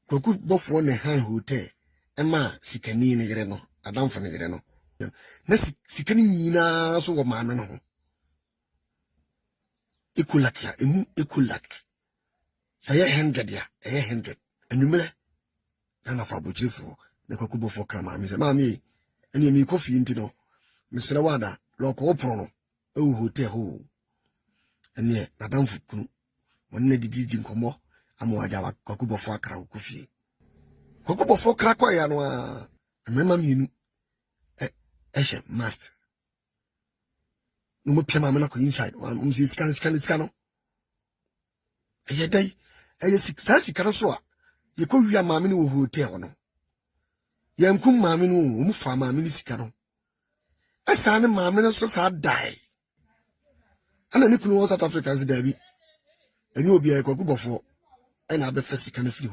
Kwaku bofo ne han hotel ema sikani ne yere no adamfo ne yere no na sikani nyina so wo maame no ho ekulak ya emu ekulak saya 100 ya 100 enumere na fa bochirifo ne kwaku bofo kama me se maame eni mi kofi nti no mesere wada loko opro no ewu hotel ho ene adamfo kunu wonne didi nkomo amoaja wa kwaku bofo akra kofi kwaku bofo kra kwa ya no a mema minu eshe must no mo pia maame na ko inside um scan no dai sika so a ye ko wi maame no hotel no yankum maame no mu fa maame ni sika no asa ne maame no so sa dai ana ni kunu South Africa ze dabi eni obi e kwaku bofo na be fa sika na firi